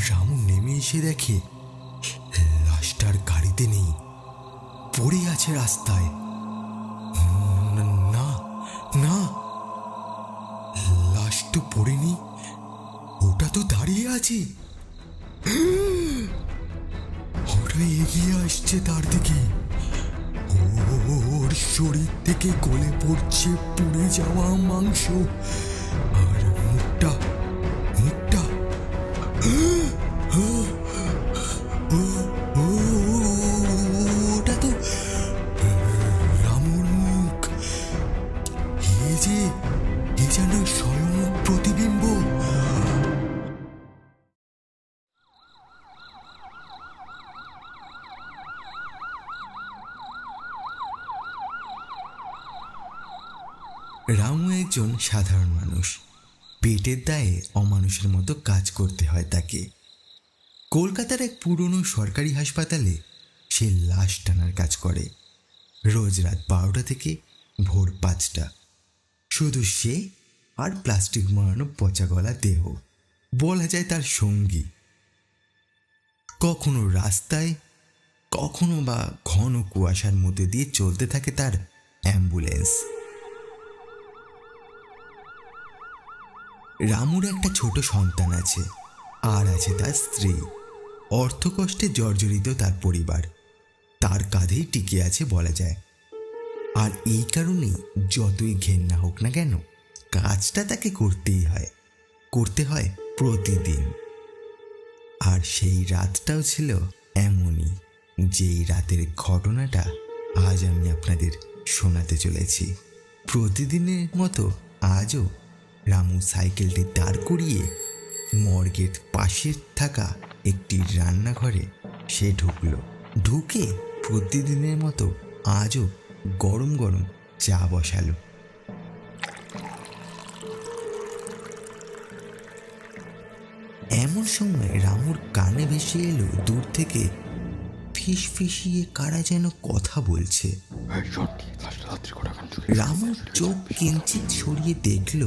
রামু নেমে এসে দেখে লাশটার গাড়িতে নেই, পড়ে আছে রাস্তায়। না না, লাশ তো পড়েনি, ওটা তো দাঁড়িয়ে আছে। ওটা এগিয়ে আসছে তার দিকে। ওর শরীর থেকে গলে পড়ছে পুড়ে যাওয়া মাংস, আর মুখটা ওটা তো রামুর মুখ। এ যেন স্বয়ং প্রতিবিম্ব। রামু একজন সাধারণ মানুষ। পেটের দায়ে অমানুষের মতো কাজ করতে হয় তাকে। কলকাতার এক পুরনো সরকারি হাসপাতালে সে লাশ টানার কাজ করে, রোজ রাত 12টা থেকে ভোর 5টা। শুধু সে আর প্লাস্টিক মারানো পচা গলা দেহ বলা যায় তার সঙ্গী। কখনো রাস্তায়, কখনো বা ঘন কুয়াশার মধ্যে দিয়ে চলতে থাকে তার অ্যাম্বুলেন্স। রামুর একটা ছোট সন্তান আছে, আর আছে তার স্ত্রী। অর্থকষ্টে জর্জরিত তার পরিবার, তার কাঁধেই টিকে আছে বলা যায়। আর এই কারণেই যতই ঘেন্না হোক না কেন, কাজটা তাকে করতে হয় প্রতিদিন। আর সেই রাতটাও ছিল এমনই, যেই রাতের ঘটনাটা আজ আমি আপনাদের শোনাতে চলেছি। প্রতিদিনের মতো আজও রামু সাইকেলটি দাঁড় করিয়ে মর্গের পাশে থাকা একটি রান্নাঘরে সে ঢুকে প্রতিদিনের মতো আজও গরম গরম চা বসালো। এমন সময় রামুর কানে ভেসে এলো দূর থেকে ফিসফিসিয়ে কারা যেন কথা বলছে। রামু চোখ কিঞ্চিত সরিয়ে দেখল,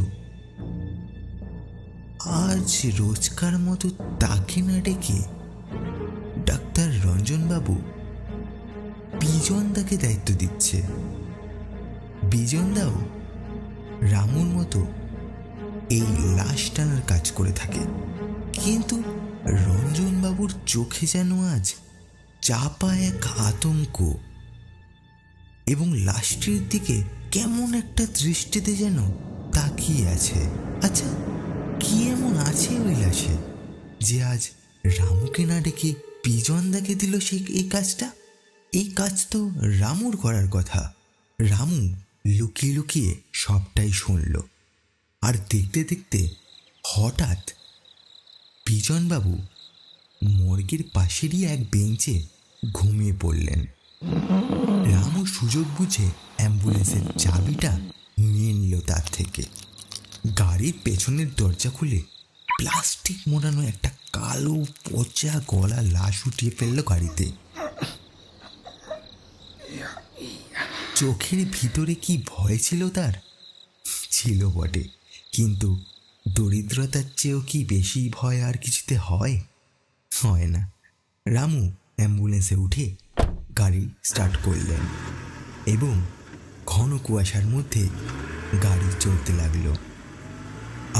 আজ রোজকার মতো তাকে না ডেকে ডাক্তার রঞ্জনবাবু বিজনদাকে দায়িত্ব দিচ্ছে। বিজনদাও রামুর মতো এই লাশ টানার কাজ করে থাকে, কিন্তু রঞ্জনবাবুর চোখে যেন আজ চাপা এক আতঙ্ক, এবং লাশটির দিকে কেমন একটা দৃষ্টিতে যেন তাকিয়ে আছে। আচ্ছা, কি এমন আছে ওই লাশে যে আজ রামুকে না ডেকে বিজনদাকে দিল এই কাজটা? এই কাজ তো রামুর করার কথা। রামু লুকিয়ে লুকিয়ে সবটাই শুনল, আর দেখতে দেখতে হঠাৎ বিজনবাবু মর্গের পাশেরই এক বেঞ্চে ঘুমিয়ে পড়লেন। রামু সুযোগ বুঝে অ্যাম্বুলেন্সের চাবিটা নিয়ে নিল তার থেকে। গাড়ির পেছনের দরজা খুলে প্লাস্টিক মোড়ানো একটা কালো পচা গলা লাশ উঠিয়ে ফেললো গাড়িতে। চোখের ভিতরে কি ভয় ছিল তার? ছিল বটে, কিন্তু দরিদ্রতার চেয়েও কি বেশি ভয় আর কিছুতে হয় না। রামু অ্যাম্বুলেন্সে উঠে গাড়ি স্টার্ট করলেন, এবং ঘন কুয়াশার মধ্যে গাড়ি চলতে লাগলো।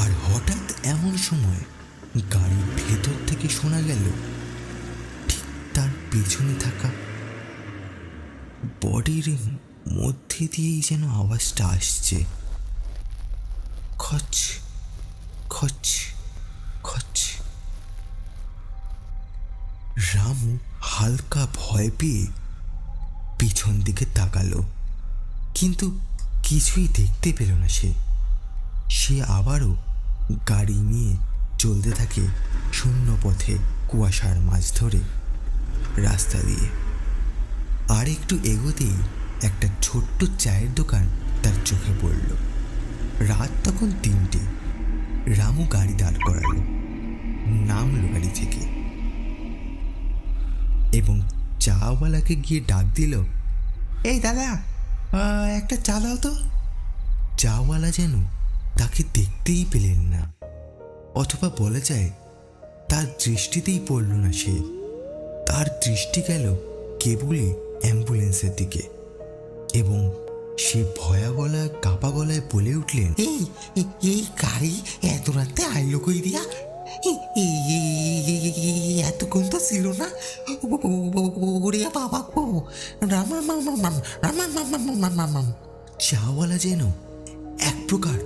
আর হঠাৎ এমন সময় গাড়ির ভেতর থেকে শোনা গেল ঠিক তার পেছনে থাকা বডির মধ্যে দিয়েই যেন আওয়াজটা আসছে, খচ খচ খচ। রামু হালকা ভয় পেয়ে পিছন দিকে তাকালো, কিন্তু কিছুই দেখতে পেল না। সে আবারও গাড়ি নিয়ে চলতে থাকে শূন্য পথে কুয়াশার মাঝ ধরে রাস্তা দিয়ে। আর একটু এগোতেই একটা ছোট্ট চায়ের দোকান তার চোখে পড়ল। রাত তখন 3টে। রামু গাড়ি দাঁড় করালো, নামলো গাড়ি থেকে, এবং চাওয়ালাকে গিয়ে ডাক দিল, এই দাদা, একটা চা দাও তো। চাওয়ালা যেন তাকে দেখতেই পেলেন না, অথবা বলা যায় তার দৃষ্টিতেই পড়ল না সে। তার দৃষ্টি গেল কেবলই অ্যাম্বুলেন্সের দিকে এবং সে ভয়া গলায় কাপা গলায় বলে উঠলেন, এই গাড়ি এত রাতে আইলো কই দিয়া? এতক্ষণ তো ছিল না। বাবা চাওয়ালা যেন এক প্রকার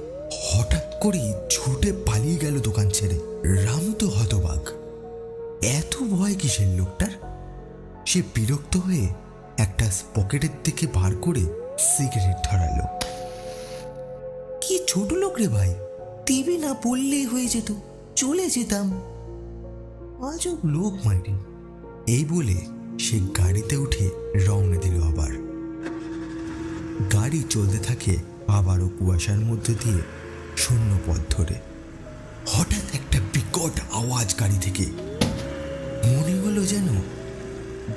হঠাৎ করে ছুটে পালিয়ে গেল দোকান ছেড়ে। রামু তো হতবাক, এত ভয় কিসের লোকটার? সে বিরক্ত হয়ে একটা পকেটের থেকে বার করে সিগারেট ধরালো। কি ছোট লোক রে ভাই, টিভি না বললেই হয়ে যেত, চলে যেতাম। আজব লোক মাইরি। এই বলে সে গাড়িতে উঠে রওনা দিল। আবার গাড়ি চলতে থাকে আবারও কুয়াশার মধ্যে দিয়ে শূন্য পথ ধরে। হঠাৎ একটা বিকট আওয়াজ গাড়ি থেকে। মনে হলো যেন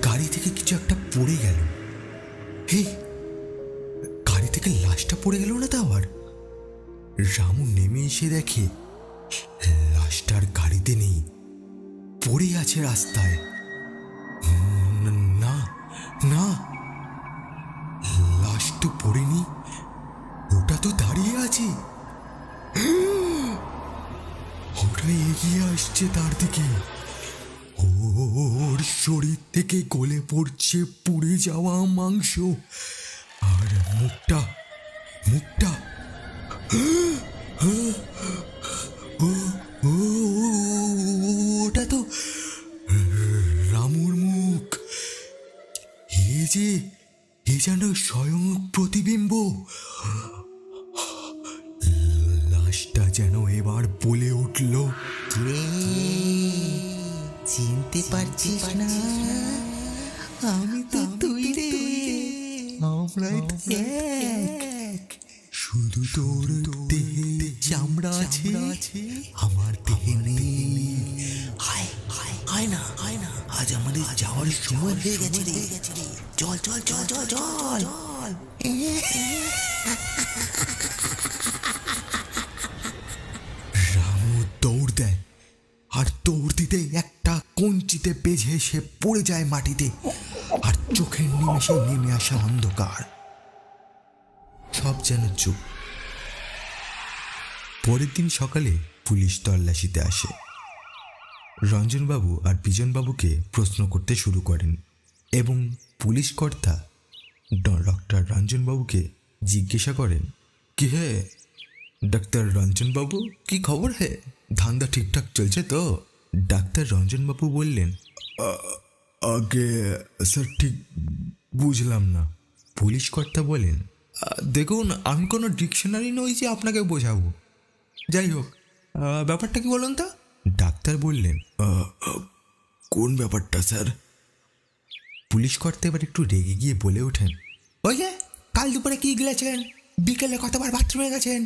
গাড়ি থেকে কিছু একটা পড়ে গেল। হে, গাড়ি থেকে লাশটা পড়ে গেল না তো আবার? রামু নেমে এসে দেখে লাশটার গাড়িতে নেই, পড়ে আছে রাস্তায়। না না, লাশ তো পড়েনি, ওটা তো দাঁড়িয়ে আছে। ওটা এগিয়ে আসছে তার দিকে। ওর শরীর থেকে গলে পড়ছে পুড়ে যাওয়া মাংস, আর মুখটা ওটা তো রামুর মুখ। এ যেন স্বয়ং প্রতিবিম্ব। লাশটা যেন এবার বলে উঠল, চিনতে পারছিস না? আমি তো তুই রে, আমরাই এক। শুধু তোর দেহে চামড়া আছে, আমার দেহে নেই। হয় না, আজ আমাদের যাওয়ার সময় হয়ে গেছে রে। চল চল চল চল চল। রামু দৌড় দেয়, আর দৌড় দিতে একটা কঞ্চিতে বেঁধে সে পড়ে যায় মাটিতে। আর চোখের নিমেষে নেমে আসা অন্ধকার, সব যেন চুপ। পরের দিন সকালে পুলিশ তল্লাশিতে আসে। রঞ্জনবাবু আর বিজনবাবুকে প্রশ্ন করতে শুরু করেন এবং পুলিশ কর্তা ডক্টর রঞ্জনবাবুকে জিজ্ঞাসা করেন, কি হে ডাক্তার রঞ্জনবাবু, কি খবর হে? ধান্দা ঠিকঠাক চলছে তো? ডাক্তার রঞ্জনবাবু বললেন, আগে স্যার ঠিক বুঝলাম না। পুলিশ কর্তা বলেন, দেখুন, আমি কোনো ডিকশনারি নই যে আপনাকে বোঝাবো। যাই হোক, ব্যাপারটা কি বলুন তো? ডাক্তার বললেন, কোন ব্যাপারটা স্যার? পুলিশ কর্তা এবার একটু রেগে গিয়ে বলে ওঠেন, ওই যে কাল দুপুরে কি গিলেছেন, বিকেলে কতবার বাথরুমে গেছেন,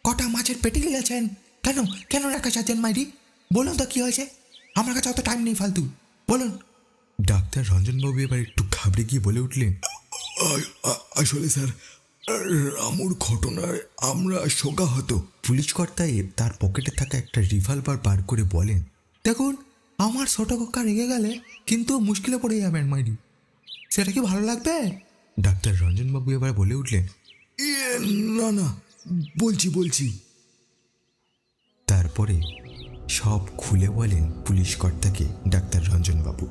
কটা মাছের পেটে গিলেছেন, কেন কেন রাখা চাচ্ছেন মাইরি? বলুন তো কি হয়েছে? আমার কাছে অত টাইম নেই ফালতু, বলুন। ডাক্তার রঞ্জনবাবু এবার একটু ঘাবড়ে গিয়ে বলে উঠলেন, আসলে স্যার, রামুর ঘটনায় আমরা শোকাহত। পুলিশ কর্তা তার পকেটে থাকা একটা রিভলভার বার করে বলেন, দেখুন, আমার ছোট কাকা রেগে গেলে কিন্তু মুশকিলে পড়ে যাবেন মাইরি, সেটা কি ভালো লাগবে? ডাক্তার রঞ্জনবাবু এবার বলে উঠলেন, না না, বলছি। তারপরে সব খুলে বলেন পুলিশ কর্তাকে ডাক্তার রঞ্জনবাবু।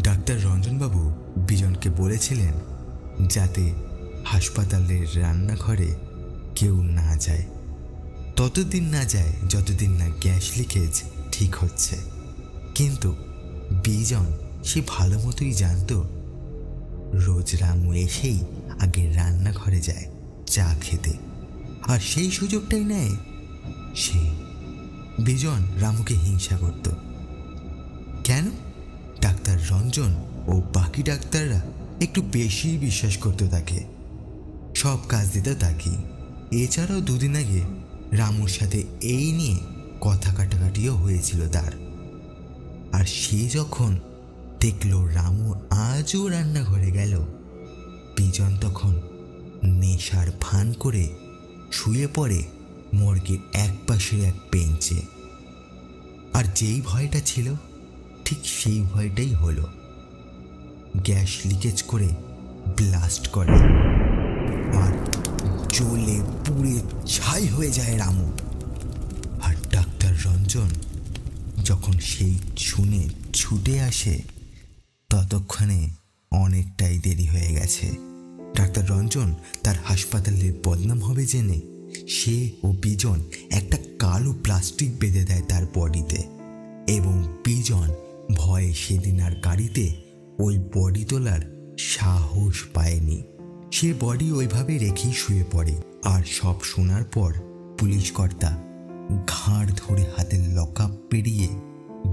ডাক্তার রঞ্জনবাবু বিজনকে বলেছিলেন যাতে হাসপাতালের রান্নাঘরে কেউ না যায়, ততদিন না যায় যতদিন না গ্যাস লিকেজ ঠিক হচ্ছে। কিন্তু বিজন সে ভালো মতোই জানত রোজ রামু এসেই আগে রান্নাঘরে যায় চা খেতে, আর সেই সুযোগটাই নেয় সে। বিজন রামুকে হিংসা করত। কেন? ডাক্তার রঞ্জন ও বাকি ডাক্তাররা একটু বেশি বিশ্বাস করত তাকে, সব কাজ দিত তাকে। এছাড়াও দুদিন আগে রামুর সাথে এই নিয়ে কথা কাটাকাটিও হয়েছিল তার। আর সে যখন দেখলো রামু আজও রান্নাঘরে গেল, বিজন তখন নেশার ভান করে শুয়ে পড়ে মর্গের এক পাশের এক বেঞ্চে। আর যেই ভয়টা ছিল ঠিক সেই ভয়টাই হলো। গ্যাস লিকেজ করে ব্লাস্ট করে আর জ্বলে পুড়ে ছাই হয়ে যায় রামু। আর ডাক্তার রঞ্জন যখন সেই শুনে ছুটে আসে ততক্ষণে অনেকটাই দেরি হয়ে গেছে। ডাক্তার রঞ্জন তার হাসপাতালের বদনাম হবে জেনে সে ও বিজন একটা কালো প্লাস্টিক বেঁধে দেয় তার বডিতে, এবং বিজন ভয়ে সেদিন আর গাড়িতে ওই বডি তোলার সাহস পায়নি। সে বডি ওইভাবে রেখেই শুয়ে পড়ে। আর সব শোনার পর পুলিশ কর্তা ঘাড় ধরে হাতের লকআপ পেরিয়ে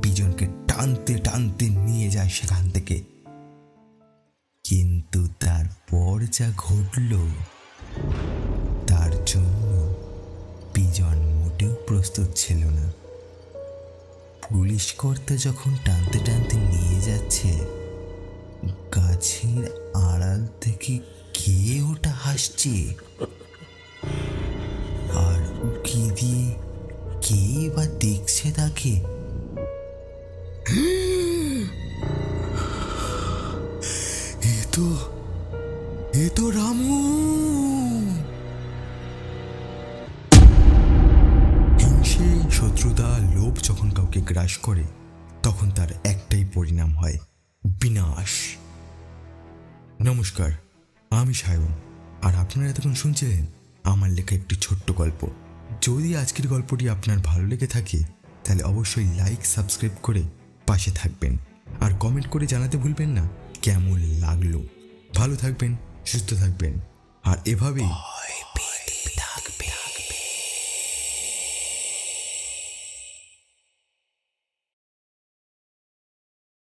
বিজনকে টানতে টানতে নিয়ে যায় সেখান থেকে। কিন্তু তারপর যা ঘটল তার জন্য বিজন মোটেও প্রস্তুত ছিল না। পুলিশ কর্তা যখন টানতে টানতে নিয়ে যাচ্ছে, গাছের আড়াল থেকে কে ওটা হাসছে আর উকি দিয়ে কে বা দেখছে তাকে? এ তো রামু। হিংসে, শত্রুতা, লোভ যখন কাউকে গ্রাস করে তখন তার একটাই পরিণাম হয়, বিনাশ। নমস্কার, আমি সায়ন, আর আপনারা এতক্ষণ শুনছিলেন আমার লেখা একটি ছোট্ট গল্প। যদি আজকের গল্পটি আপনার ভালো লেগে থাকে তাহলে অবশ্যই লাইক, সাবস্ক্রাইব করে পাশে থাকবেন, আর কমেন্ট করে জানাতে ভুলবেন না কেমন লাগলো। ভালো থাকবেন, সুস্থ থাকবেন, আর এভাবেই